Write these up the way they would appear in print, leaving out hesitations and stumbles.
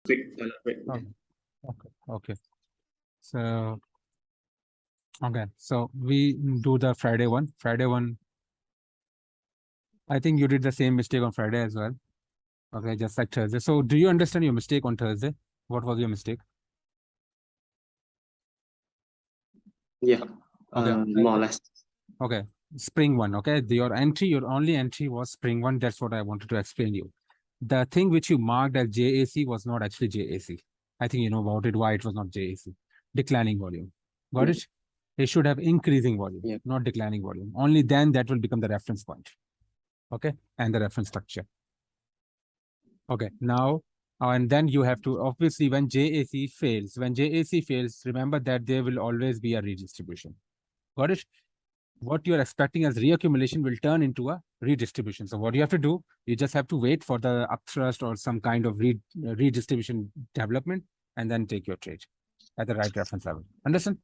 quick elaborate. Okay. Okay. So we do the Friday one. I think you did the same mistake on Friday as well. Okay, just like Thursday. So do you understand your mistake on Thursday? What was your mistake? Yeah, Okay. more or less. Okay, spring one. Okay, your only entry was spring one. That's what I wanted to explain you. The thing which you marked as JAC was not actually JAC. I think you know about it, why it was not JAC. Declining volume. Got Yeah. it? It should have increasing volume, Yeah. not declining volume. Only then that will become the reference point. Okay, and the reference structure. Okay, now, and then you have to, obviously, when JAC fails, remember that there will always be a redistribution. Got it? What you're expecting as reaccumulation will turn into a redistribution. So what you have to do, you just have to wait for the upthrust or some kind of redistribution development and then take your trade at the right reference level. Understand?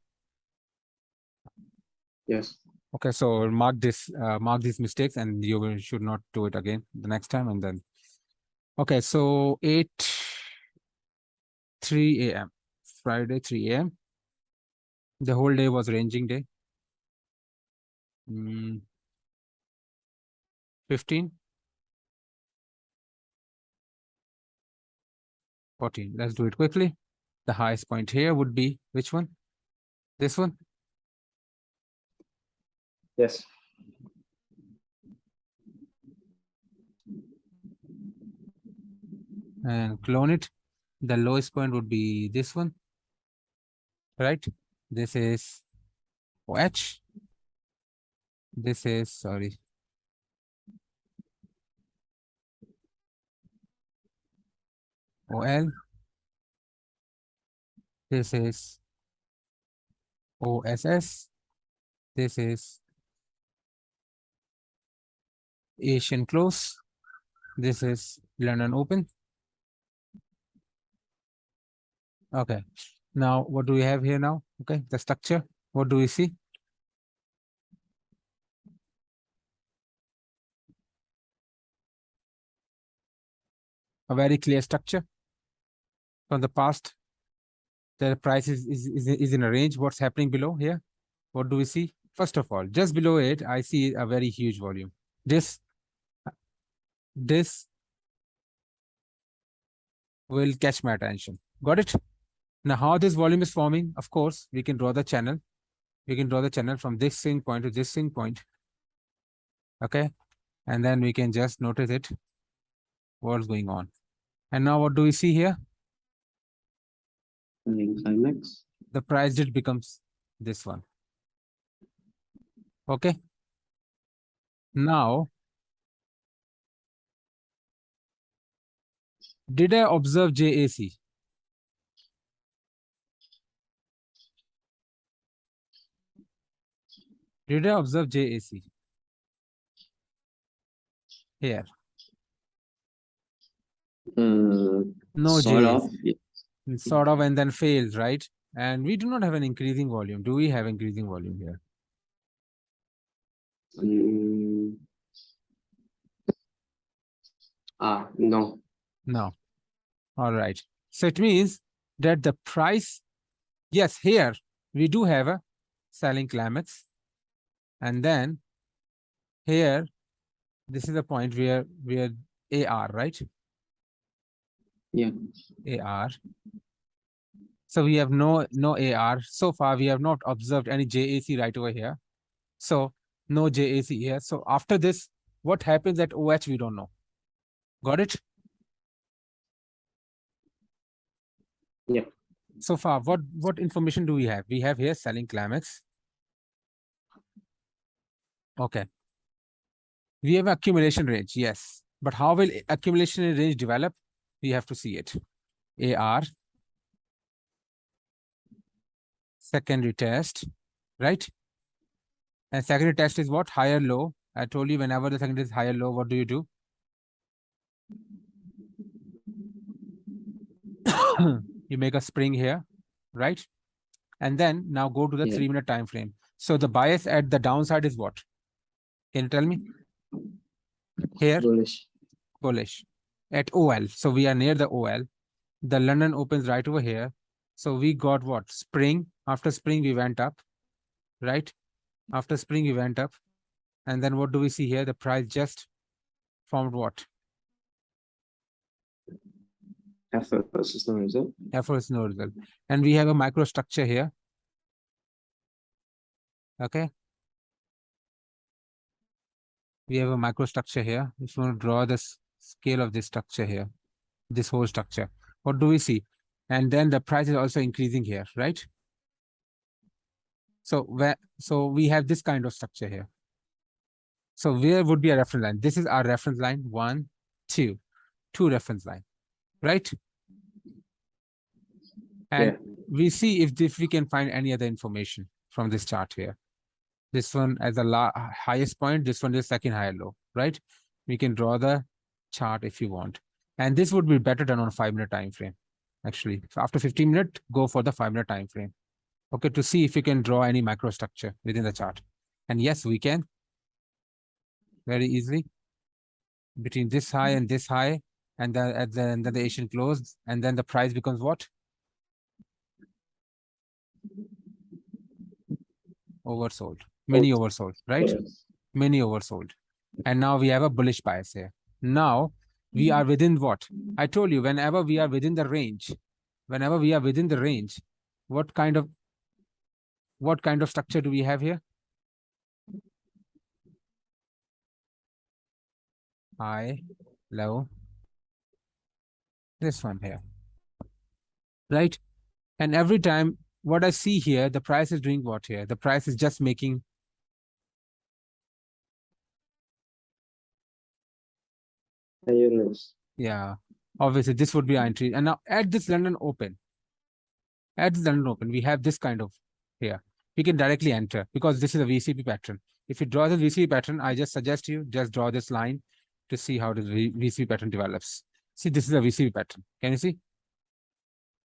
Yes. Okay, so mark these mistakes and you should not do it again the next time. And then, okay, so 3 a.m. Friday, 3 a.m. The whole day was ranging day. 15, 14. Let's do it quickly. The highest point here would be which one? This one? Yes. And clone it. The lowest point would be this one, right? This is OH. This is, sorry, OL. This is OSS. This is Asian close. This is London open. Okay. Now, what do we have here now? Okay, the structure. What do we see? A very clear structure from the past. The price is in a range. What's happening below here? What do we see? First of all, just below it, I see a very huge volume. This will catch my attention. Got it? Now, how this volume is forming? Of course, we can draw the channel. We can draw the channel from this sync point to this sync point. Okay. And then we can just notice it. What's going on? And now what do we see here? Climax. The price did becomes this one. Okay. Now, did I observe JAC? Did I observe JAC? Here. No Sort JAC. of. Yeah. Sort of, and then fails, right? And we do not have an increasing volume. Do we have increasing volume here? No. No. All right. So it means that the price, yes, here we do have a selling climax. And then here, this is the point where AR, right? Yeah. AR. So we have no AR. So far, we have not observed any JAC right over here. So no JAC here. So after this, what happens at OH, we don't know. Got it? Yeah. So far, what information do we have? We have here selling climax. Okay. We have accumulation range, yes. But how will accumulation range develop? We have to see it. AR. Secondary test, right? And secondary test is what? Higher, low. I told you whenever the secondary is higher, low, what do? You make a spring here, right? And then now go to the 3-minute time frame. So the bias at the downside is what? Can you tell me? Here, Bullish. bullish at OL. So we are near the OL. The London opens right over here. So we got what? Spring. After spring, we went up, right? After spring, we went up. And then what do we see here? The price just formed what? Effort versus no result. Efforts no result. And we have a microstructure here. Okay. We have a microstructure here. If you want to draw the scale of this structure here, this whole structure, what do we see? And then the price is also increasing here, right? So we have this kind of structure here. So where would be a reference line? This is our reference line, 1, 2, 2 reference line, right? And Yeah. we see if we can find any other information from this chart here. This one as the highest point, this one is second higher low, right? We can draw the chart if you want. And this would be better done on a 5-minute time frame. Actually, so after 15 minutes, go for the 5-minute time frame. Okay, to see if you can draw any microstructure within the chart. And yes, we can very easily between this high and this high, and then the Asian closed, and then the price becomes what? Oversold. Many oversold, right? Yes. Many oversold. And now we have a bullish bias here. Now we are within what? I told you, whenever we are within the range, what kind of structure do we have here? High, low, this one here, right? And every time what I see here, the price is doing what here? The price is just making Higher lows. yeah, obviously this would be our entry. And now at this London open, we have this kind of here. We can directly enter because this is a VCP pattern. If you draw the VCP pattern, I just suggest you just draw this line to see how the VCP pattern develops. See, this is a VCP pattern. Can you see?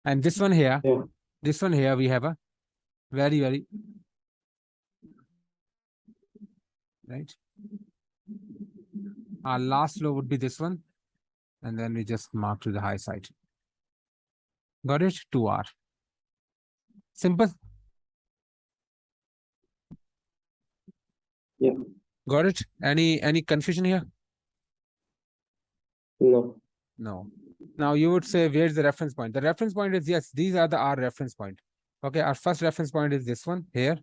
And this one here, Yeah. we have a very, very, right? Our last low would be this one. And then we just mark to the high side. Got it? 2R. Simple. Yeah. Got it? Any confusion here? No. No. Now you would say, where's the reference point? The reference point is, yes, these are our reference point. Okay, our first reference point is this one here.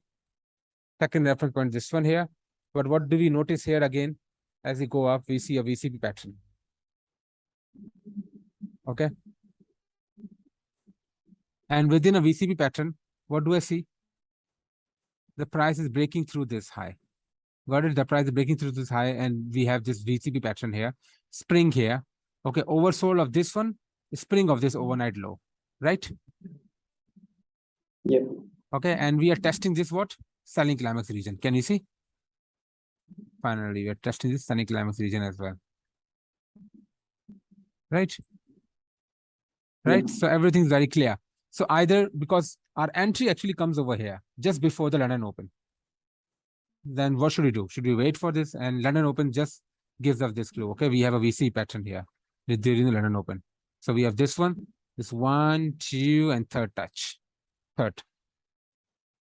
Second reference point, this one here. But what do we notice here again? As we go up, we see a VCP pattern. Okay. And within a VCP pattern, what do I see? The price is breaking through this high. Got it? The price is breaking through this high, and we have this VCP pattern here. Spring here. Okay, oversold of this one, spring of this overnight low, right? Yeah. Okay, and we are testing this what? Selling climax region. Can you see? Finally, we are testing this selling climax region as well. Right? Right? Yeah. So everything's very clear. So either because our entry actually comes over here just before the London Open. Then what should we do? Should we wait for this? And London Open just gives us this clue. Okay, we have a VC pattern here during the London Open. So we have this 1, 2, and third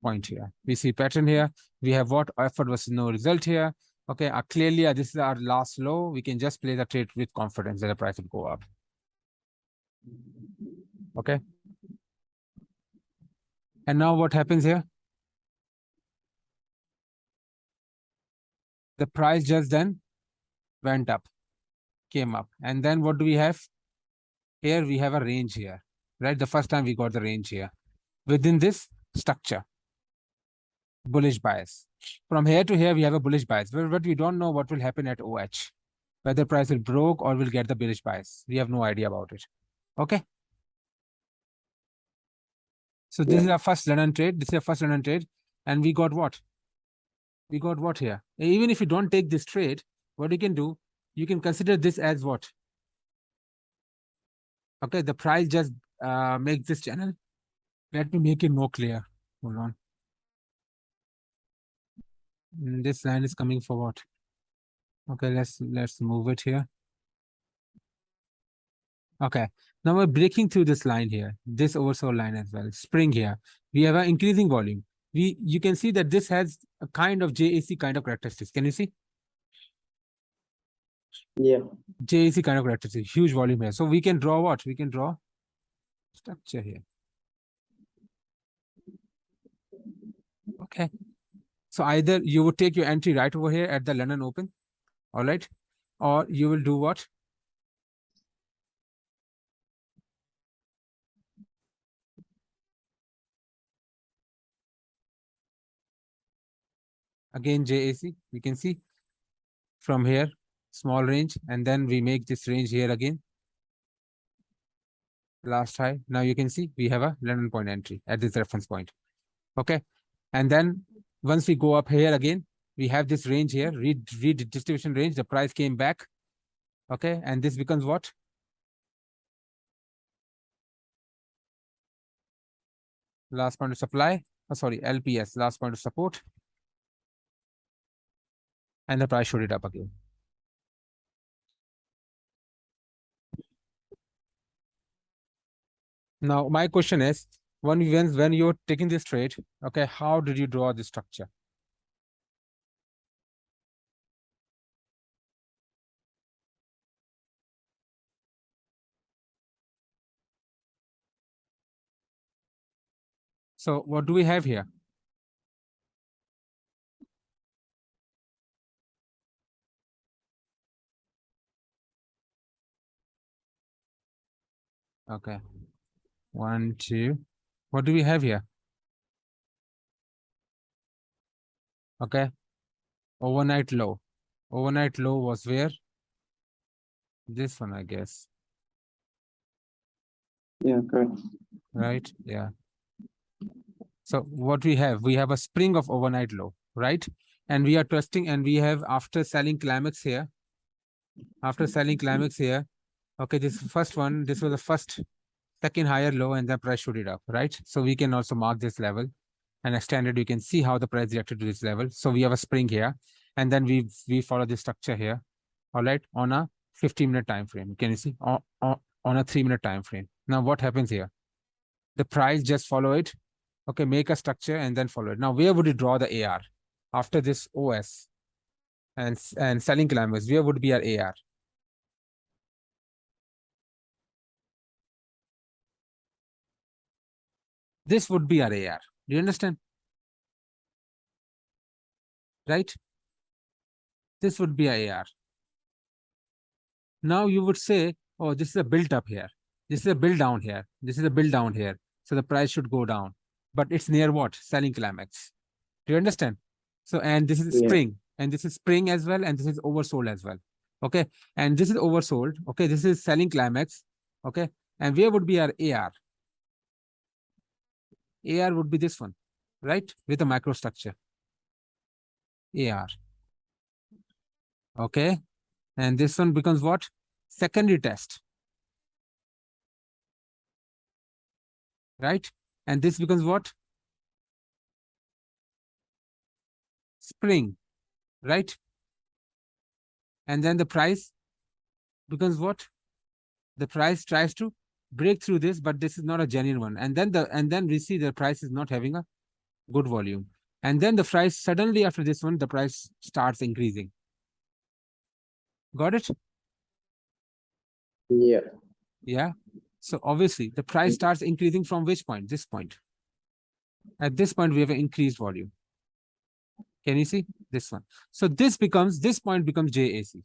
point here. We see pattern here. We have what? Effort versus no result here. Okay, clearly this is our last low. We can just play the trade with confidence that the price will go up. Okay. And now what happens here? The price just then went up, came up. And then what do we have? Here we have a range here, right? The first time we got the range here. Within this structure, bullish bias. From here to here, we have a bullish bias, but we don't know what will happen at OH. Whether price will broke or will get the bullish bias. We have no idea about it. Okay. So this is our first London trade. And we got what? We got what here? Even if you don't take this trade, what you can do, you can consider this as what? Okay, the price just makes this channel. Let me make it more clear. Hold on. This line is coming for what? Okay, let's move it here. Okay, Now we're breaking through this line here, this oversold line as well, spring here. We have an increasing volume. You can see that this has a kind of JAC kind of characteristics. Can you see? Yeah. JAC kind of characteristics, huge volume here. So we can draw what? We can draw structure here. Okay. So either you would take your entry right over here at the London Open, all right? Or you will do what? Again, JAC, we can see from here, small range, and then we make this range here again. Last high. Now you can see we have a London point entry at this reference point. Okay. And then once we go up here again, we have this range here, read distribution range, the price came back. Okay. And this becomes what? Last point of supply. Oh, sorry, LPS, last point of support. And the price showed it up again. Now, my question is, when you're taking this trade, okay, how did you draw this structure? So what do we have here? Okay. 1, 2. What do we have here? Okay. Overnight low. Overnight low was where? This one, I guess. Yeah, correct. Right? Yeah. So what we have a spring of overnight low, right? And we are testing, and we have after selling climax here. After selling climax here, okay, this first one, this was the first, second higher low, and the price shot it up, right? So we can also mark this level and extend it. You can see how the price reacted to this level. So we have a spring here, and then we follow the structure here, all right, on a 15-minute time frame. Can you see on a 3-minute time frame? Now what happens here? The price just follow it. Okay, make a structure and then follow it. Now, where would you draw the AR after this OS and selling climax? Where would be our AR? This would be our AR. Do you understand? Right? This would be our AR. Now you would say, oh, this is a build up here. This is a build down here. This is a build down here. So the price should go down. But it's near what? Selling climax. Do you understand? So, and this is Yeah. spring, and this is spring as well, and this is oversold as well. Okay. And this is oversold. Okay. This is selling climax. Okay. And where would be our AR? AR would be this one, right? With a microstructure. AR. Okay. And this one becomes what? Secondary test. Right? And this becomes what? Spring. Right? And then the price becomes what? The price tries to break through this, but this is not a genuine one. And then we see the price is not having a good volume. And then the price suddenly after this one, the price starts increasing. Got it? Yeah. Yeah. So obviously the price starts increasing from which point? This point. At this point, we have an increased volume. Can you see this one? So this point becomes JAC,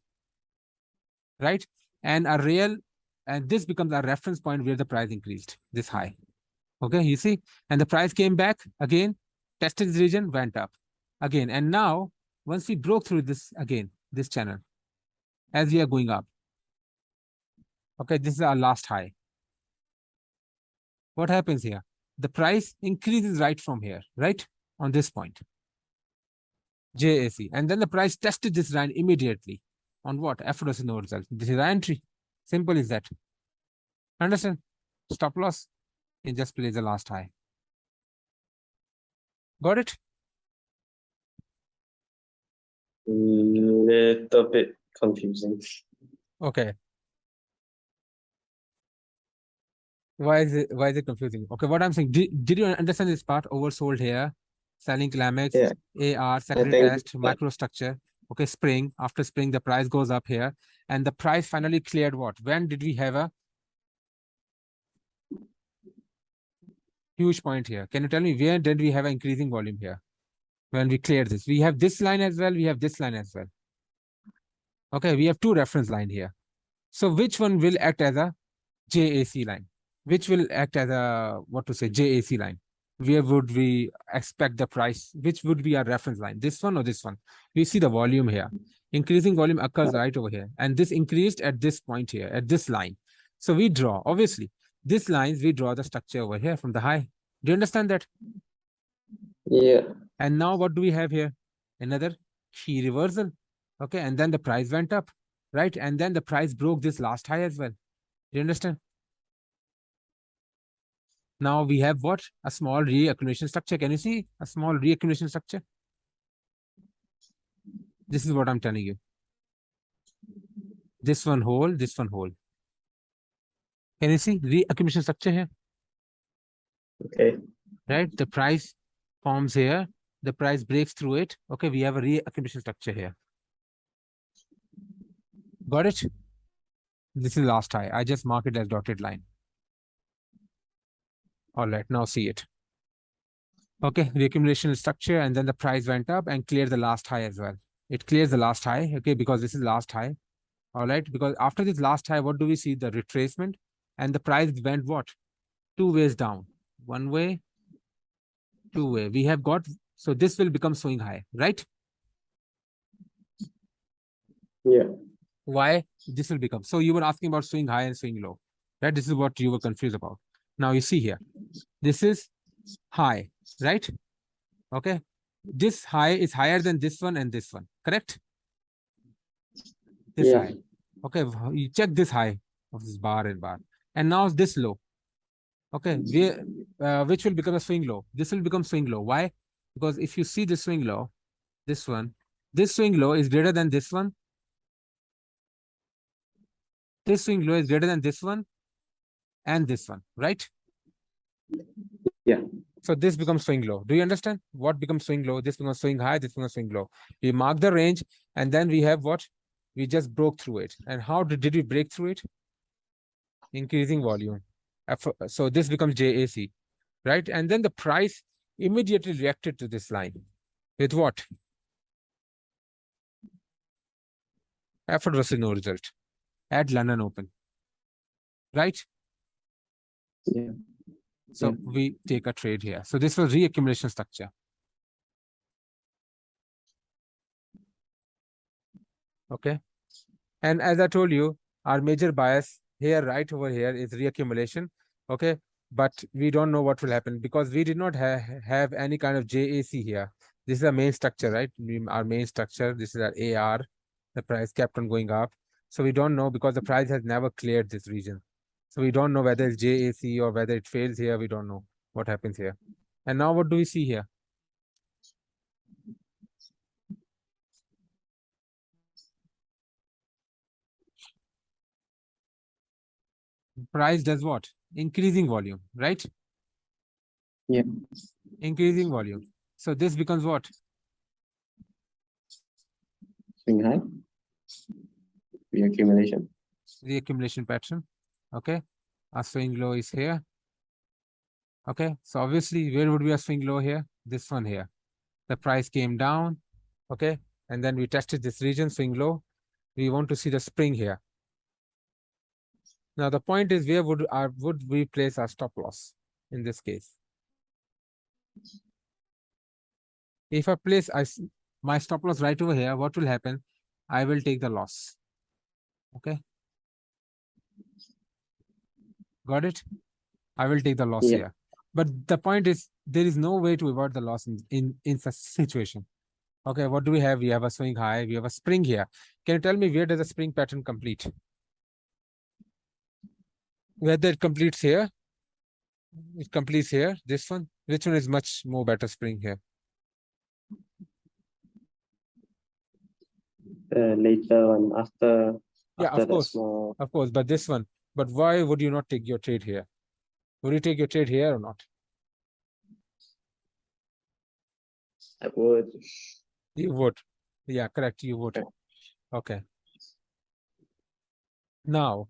right? And this becomes our reference point where the price increased this high. Okay, you see? And the price came back again, tested this region, went up again. And now, once we broke through this again, this channel, as we are going up, okay, this is our last high. What happens here? The price increases right from here, right? On this point, JAC. And then the price tested this line immediately. On what? FODC no result. This is our entry. Simple as that. Understand? Stop loss. It just plays the last high. Got it? Little bit confusing. Okay. Why is it confusing? Okay, what I'm saying, did you understand this part? Oversold here, selling climax, Yeah, AR, I secondary think test, microstructure. Okay, spring. After spring, the price goes up here, and the price finally cleared what? When did we have a huge point here? Can you tell me where did we have an increasing volume here? When we cleared this, we have this line as well. We have this line as well. Okay, we have two reference line here. So which one will act as a JAC line? Which will act as a, what to say, JAC line? Where would we expect the price? Which would be our reference line? This one or this one? We see the volume here. Increasing volume occurs right over here. And this increased at this point here, at this line. So we draw, obviously, this lines, we draw the structure over here from the high. Do you understand that? yeah, And now what do we have here? Another key reversal. Okay, and then the price went up, right? And then the price broke this last high as well. Do you understand? Now we have what? A small reaccumulation structure. Can you see a small reaccumulation structure? This is what I'm telling you. This one whole, this one whole. Can you see reaccumulation structure here? okay, Right? The price forms here. The price breaks through it. Okay, we have a reaccumulation structure here. Got it? This is last high. I just mark it as dotted line. All right, now see it. Okay, reaccumulation structure, and then the price went up and cleared the last high as well. It clears the last high, okay, because this is last high. All right, because after this last high, what do we see? The retracement, and the price went what? Two ways down. One way, two way. We have got, so this will become swing high, right? yeah, Why this will become? So you were asking about swing high and swing low, right? This is what you were confused about. Now you see here, this is high, right? Okay, this high is higher than this one and this one, correct? This yeah, high. Okay, you check this high of this bar and bar, and now this low. Okay, which will become a swing low? This will become swing low. Why? Because if you see the swing low, this one, this swing low is greater than this one. This swing low is greater than this one and this one, right? yeah, So this becomes swing low. Do you understand what becomes swing low? This becomes swing high, this becomes swing low. We mark the range, and then we have what? We just broke through it. And how did we break through it? Increasing volume. So this becomes JAC, right? And then the price immediately reacted to this line with what? Effort versus no result at London Open, right? yeah, So yeah. we take a trade here. So this was reaccumulation structure. Okay. And as I told you, our major bias here, right over here, is reaccumulation. Okay. But we don't know what will happen because we did not have any kind of JAC here. This is the main structure, right? Our main structure. This is our AR. The price kept on going up. So we don't know because the price has never cleared this region. So we don't know whether it's JAC or whether it fails here. We don't know what happens here. And now what do we see here? Price does what? Increasing volume, right? Yeah. Increasing volume. So this becomes what? Swing high, reaccumulation. Reaccumulation pattern. Okay. Our swing low is here. Okay. So obviously, where would be a swing low here? This one here. The price came down. Okay. And then we tested this region, swing low. We want to see the spring here. Now the point is, where would we place our stop loss in this case? If I place my stop loss right over here, what will happen? I will take the loss. Okay. Got it? I will take the loss Yeah. here. But the point is, there is no way to avoid the loss in such situation. Okay, what do we have? We have a swing high, we have a spring here. Can you tell me where does the spring pattern complete? Whether it completes here, it completes here, this one. Which one is much more better spring here? Later on, after Yeah, after of the course. small. Of course, but this one. But why would you not take your trade here? Would you take your trade here or not? I would. You would. Yeah, correct. You would. Okay. Now,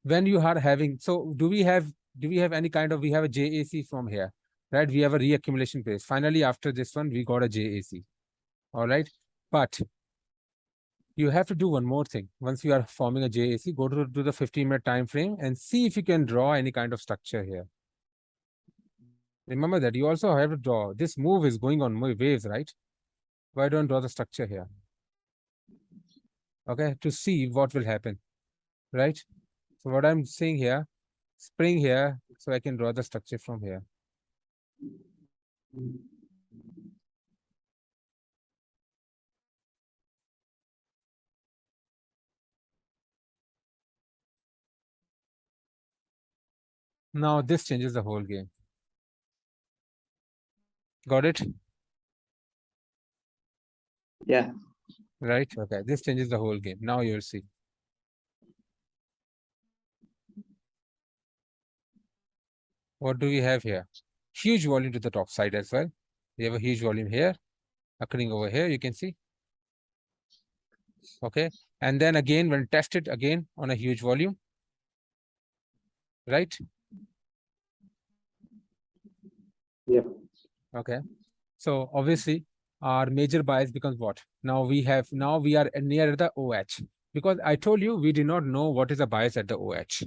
when you are having, so do we have any kind of, we have a JAC from here, right? We have a reaccumulation phase. Finally, after this one, we got a JAC. All right. But you have to do one more thing. Once you are forming a JAC, go to the 15-minute time frame and see if you can draw any kind of structure here. Remember that you also have to draw. This move is going on waves, right? Why don't draw the structure here? Okay, to see what will happen, right? So what I'm saying here, spring here, so I can draw the structure from here. Now this changes the whole game. Got it? Yeah. Right? Okay, this changes the whole game. Now you'll see. What do we have here? Huge volume to the top side as well. We have a huge volume here, occurring over here, you can see. Okay, and then again, when tested again on a huge volume, right? Yep. Okay, so obviously our major bias becomes what? Now we are near the OH, because I told you we did not know what is the bias at the OH,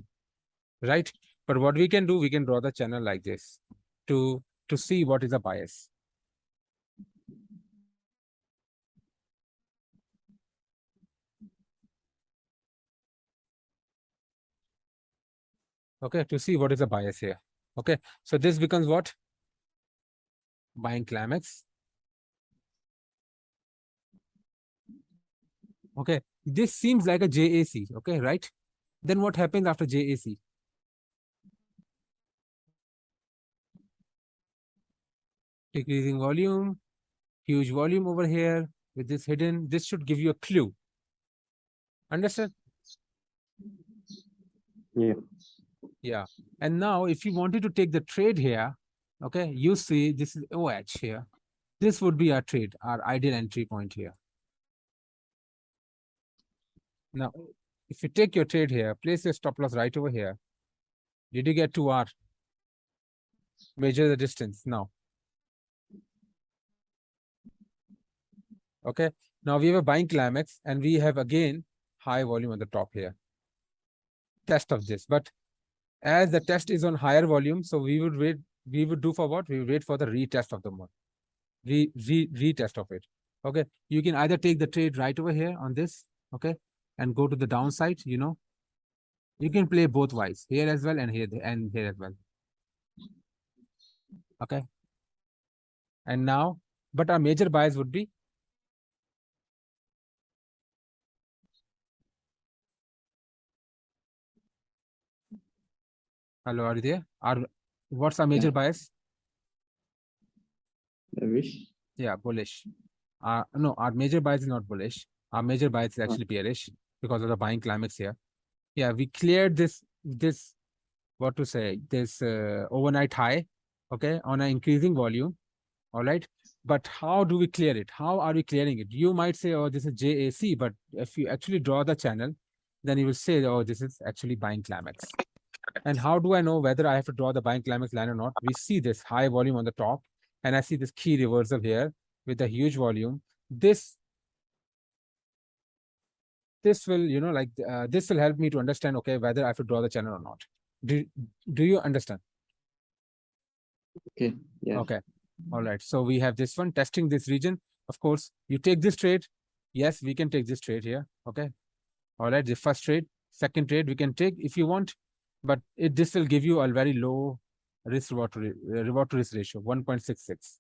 right? But what we can do, we can draw the channel like this to see what is the bias. Okay, to see what is the bias here. Okay, so this becomes what? Buying climax. Okay, this seems like a JAC, okay, right? Then what happens after JAC? Decreasing volume, huge volume over here with this hidden. This should give you a clue. Understand? Yeah. Yeah. And now if you wanted to take the trade here, okay, you see this is OH here. This would be our trade, our ideal entry point here. Now, if you take your trade here, place your stop loss right over here. Did you get 2R? Measure the distance now. Okay. Now we have a buying climax and we have again high volume on the top here. Test of this. But as the test is on higher volume, so we would wait. We would do for what? We would wait for the retest of the mode. Retest of it. Okay. You can either take the trade right over here on this, okay, and go to the downside, you know. You can play both ways, here as well and here as well. Okay. And now, but our major bias would be hello, are you there? What's our major bias? Bearish. Yeah, bullish. No, our major bias is not bullish. Our major bias is actually bearish because of the buying climax here. Yeah, we cleared this what to say, this overnight high, okay, on an increasing volume. All right. But how do we clear it? How are we clearing it? You might say, oh, this is JAC, but if you actually draw the channel, then you will say, oh, this is actually buying climax. And how do I know whether I have to draw the buying climax line or not? We see this high volume on the top, and I see this key reversal here with a huge volume. This will, you know, like this will help me to understand, okay, whether I have to draw the channel or not. Do you understand? Okay. Yeah. Okay. All right. So we have this one testing this region. Of course, you take this trade. Yes, we can take this trade here. Okay. All right. The first trade, second trade we can take if you want, but this will give you a very low risk reward to risk ratio, 1.66.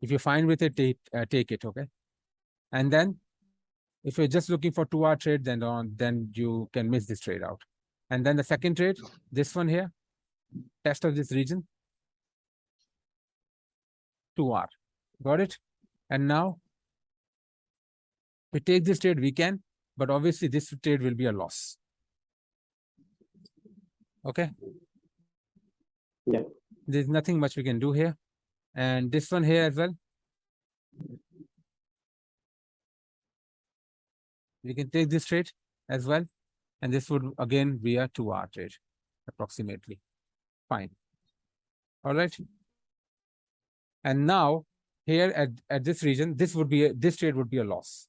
If you're fine with it, take it. Okay. And then if you're just looking for 2-hour trade, then you can miss this trade out. And then the second trade, this one here, test of this region, 2R. Got it? And now we take this trade, we can, but obviously this trade will be a loss. Okay. Yeah. There's nothing much we can do here. And this one here as well. We can take this trade as well. And this would again be a 2-hour trade, approximately. Fine. All right. And now here at this region, this trade would be a loss.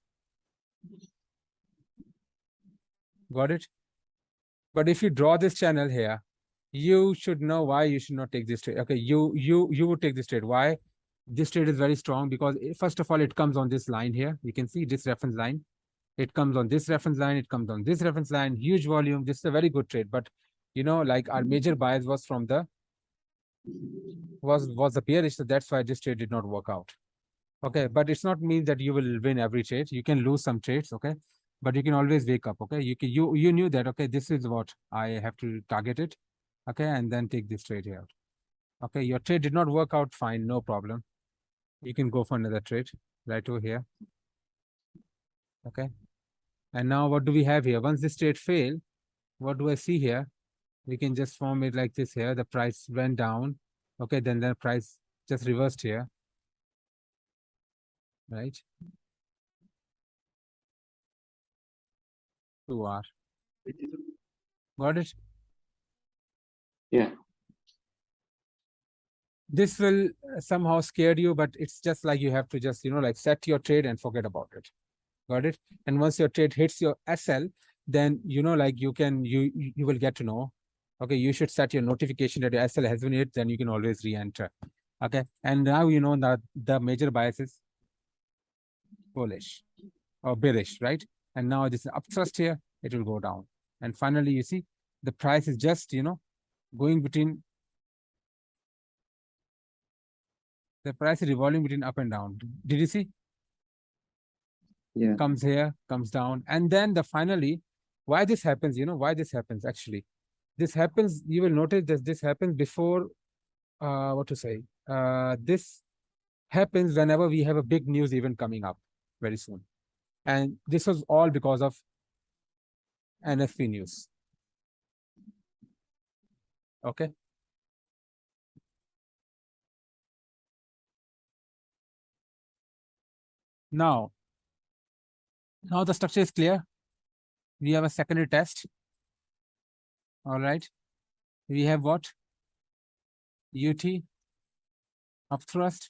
Got it? But if you draw this channel here, you should know why you should not take this trade. Okay, you would take this trade. Why? This trade is very strong because first of all, it comes on this line here. You can see this reference line. It comes on this reference line. It comes on this reference line. Huge volume. This is a very good trade. But you know, like our major bias was from the was the bearish, so that's why this trade did not work out. Okay, but it's not mean that you will win every trade. You can lose some trades. Okay, but you can always wake up. Okay, you knew that. Okay, this is what I have to target it. Okay, and then take this trade here. Okay, your trade did not work out. Fine, no problem. You can go for another trade right over here. Okay, and now what do we have here? Once this trade failed, what do I see here? We can just form it like this here. The price went down. Okay, then the price just reversed here. Right? 2R. Got it? Yeah. This will somehow scare you, but it's just like you have to just, like set your trade and forget about it. Got it? And once your trade hits your SL, then, like you will get to know. Okay, you should set your notification that your SL has been hit, then you can always re-enter. Okay, and now you know that the major bias is bullish or bearish, right? And now this is upthrust here, it will go down. And finally, you see the price is just, going between, the price is revolving between up and down. Did you see? Yeah. Comes here, comes down. And then finally, why this happens, why this happens actually. This happens, you will notice that this happens before, this happens whenever we have a big news event coming up very soon. And this was all because of NFP news. Okay. Now the structure is clear. We have a secondary test. All right. We have what? UT, upthrust.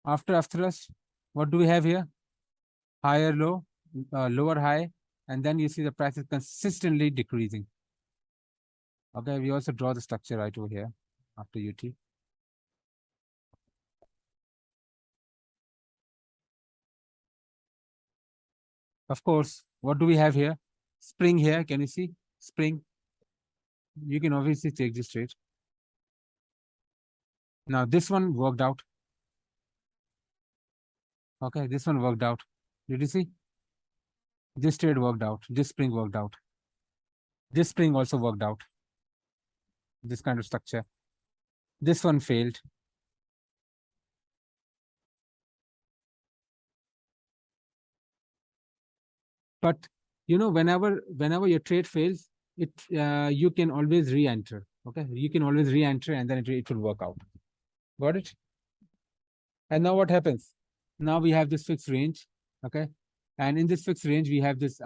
After upthrust, what do we have here? Higher low, lower high, and then you see the price is consistently decreasing. Okay, we also draw the structure right over here after UT. Of course, what do we have here? Spring here, can you see? Spring. You can obviously take this trade. Now this one worked out. Okay, this one worked out. Did you see? This trade worked out. This spring worked out. This spring also worked out. This kind of structure. This one failed. But whenever your trade fails, you can always re-enter. Okay, you can always re-enter and then it will work out. Got it? And now what happens? Now we have this fixed range. Okay, and in this fixed range we have this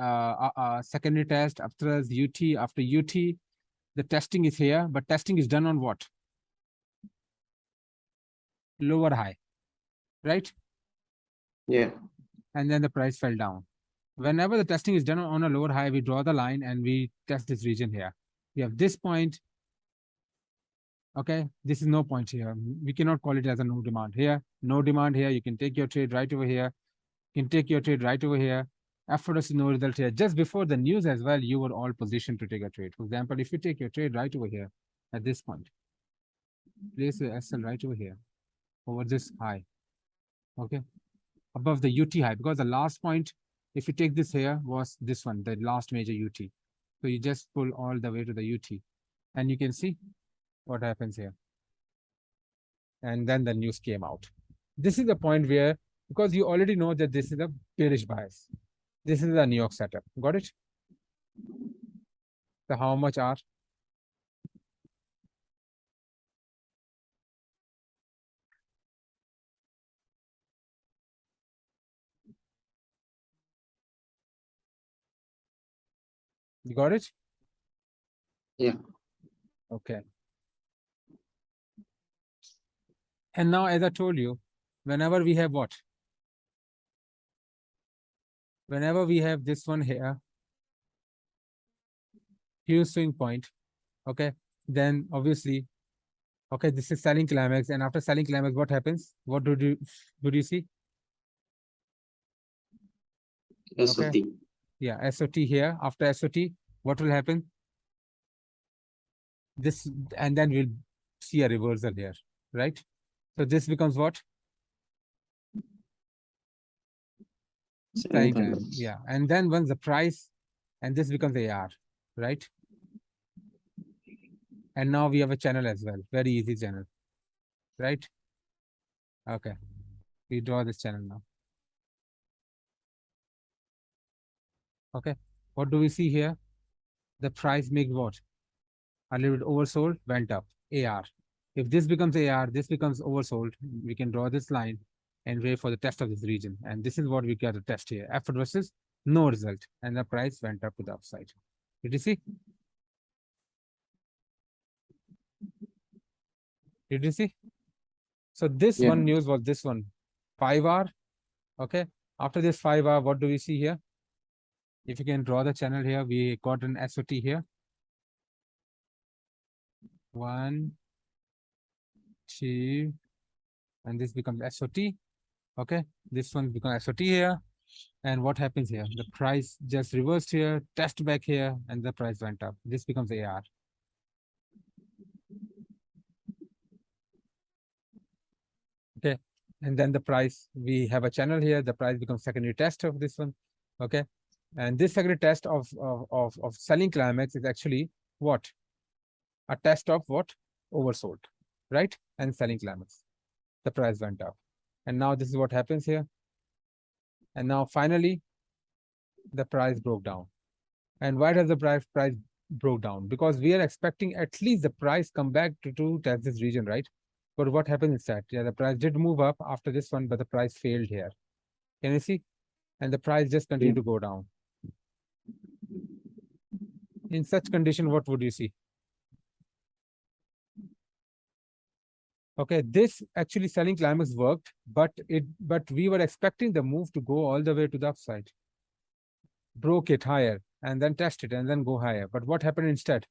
secondary test after UT. After UT, the testing is here, but testing is done on what? Lower high, right? Yeah. And then the price fell down. Whenever the testing is done on a lower high, we draw the line and we test this region here. We have this point. Okay, this is no point here. We cannot call it as a no demand here. No demand here. You can take your trade right over here. You can take your trade right over here. Effortless no result here. Just before the news as well, you were all positioned to take a trade. For example, if you take your trade right over here at this point, place the SL right over here over this high. Okay, above the UT high, because the last point, if you take this here, was this one, the last major UT. So you just pull all the way to the UT and you can see what happens here. And then the news came out. This is the point where, because you already know that this is a bearish bias. This is the New York setup. Got it? So how much are? You got it? Yeah. Okay. And now, as I told you, whenever we have what? Whenever we have this one here, huge swing point, okay, then obviously, okay, this is selling climax, and after selling climax, what happens? What do you see? SOT. Yeah, SOT here. After SOT, what will happen? This, and then we'll see a reversal here, right? So this becomes what? Selling time. Yeah, and then once the price, and this becomes AR, right? And now we have a channel as well, very easy channel, right? Okay, we draw this channel now. Okay, what do we see here? The price makes what? A little bit oversold, went up, AR. If this becomes AR, this becomes oversold, we can draw this line and wait for the test of this region. And this is what we get a test here. Effort versus no result. And the price went up to the upside. Did you see? Did you see? So this one news was this one, 5R. Okay. After this 5R, what do we see here? If you can draw the channel here, we got an SOT here. 1, 2, and this becomes SOT. Okay, this one becomes SOT here. And what happens here? The price just reversed here, test back here, and the price went up. This becomes AR. Okay, and then the price, we have a channel here, the price becomes secondary test of this one. Okay, and this secondary test of selling climax is actually what? A test of what? Oversold, right? And selling climax. The price went up. And now this is what happens here. And now finally, the price broke down. And why does the price broke down? Because we are expecting at least the price come back to test this region, right? But what happened instead? Yeah, the price did move up after this one, but the price failed here. Can you see? And the price just continued to go down. In such condition, what would you see? Okay, this actually selling climax worked, but we were expecting the move to go all the way to the upside. Broke it higher and then test it and then go higher. But what happened instead?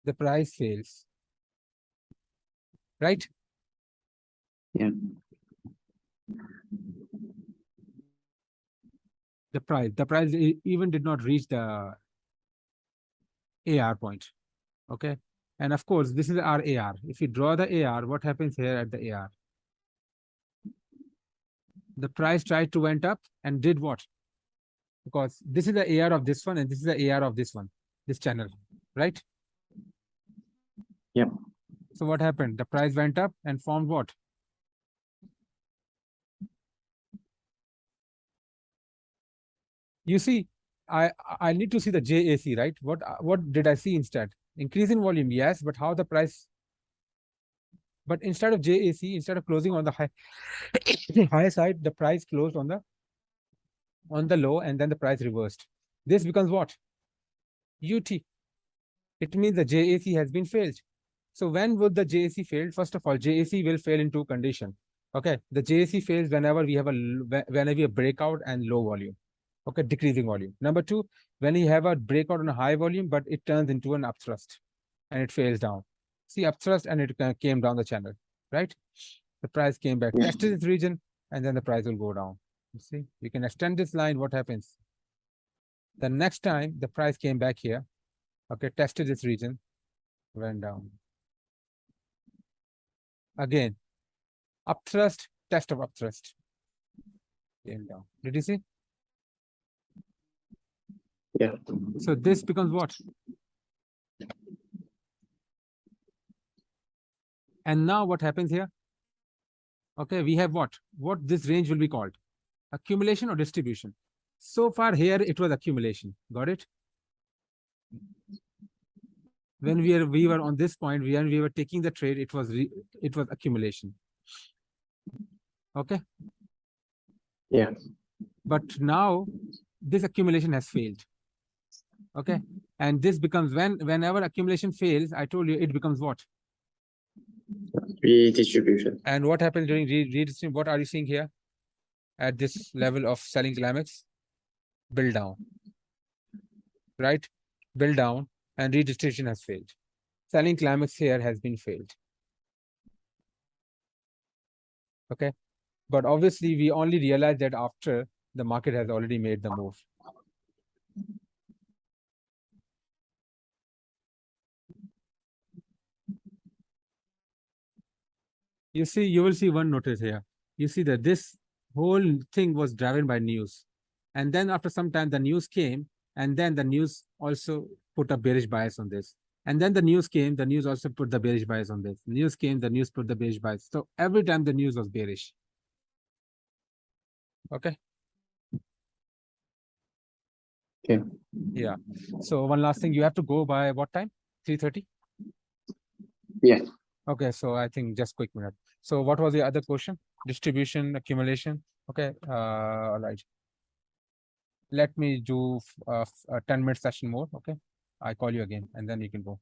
The price fails. Right? Yeah. The price even did not reach the AR point. Okay. And of course, this is our AR. If you draw the AR, what happens here at the AR? The price tried to went up and did what? Because this is the AR of this one and this is the AR of this one, this channel, right? Yep. So what happened? The price went up and formed what? You see, I need to see the JAC, right? What did I see instead? Increase in volume, yes, but how the price? But instead of JAC, instead of closing on the high side, the price closed on the low, and then the price reversed. This becomes what? UT. It means the JAC has been failed. So when would the JAC fail? First of all, JAC will fail in two conditions. Okay, the JAC fails whenever we have a breakout and low volume. Okay, decreasing volume. Number two, when you have a breakout on a high volume, but it turns into an upthrust and it fails down. See, upthrust and it came down the channel, right? The price came back, tested this region, and then the price will go down. You see, you can extend this line. What happens? The next time the price came back here, okay, tested this region, went down. Again, upthrust, test of upthrust, came down. Did you see? Yeah. So this becomes what? And now what happens here? Okay, we have what? What this range will be called? Accumulation or distribution? So far here, it was accumulation. Got it? When we were on this point, when we were taking the trade, it was accumulation. Okay. Yeah. But now this accumulation has failed. Okay. And this becomes whenever accumulation fails, I told you it becomes what? Redistribution. And what happens during redistribution? What are you seeing here at this level of selling climax? Build down, right? Build down and redistribution has failed. Selling climax here has been failed. Okay. But obviously we only realize that after the market has already made the move. You see, you will see one notice here. You see that this whole thing was driven by news. And then after some time, the news came, and then the news also put a bearish bias on this. And then the news came, the news also put the bearish bias on this. News came, the news put the bearish bias. So every time the news was bearish. Okay. Okay. Yeah. So one last thing, you have to go by what time? 3:30? Yeah. Okay, so I think just quick minute. So what was the other question? Distribution, accumulation. Okay, all right. Let me do a 10-minute session more. Okay, I call you again and then you can go.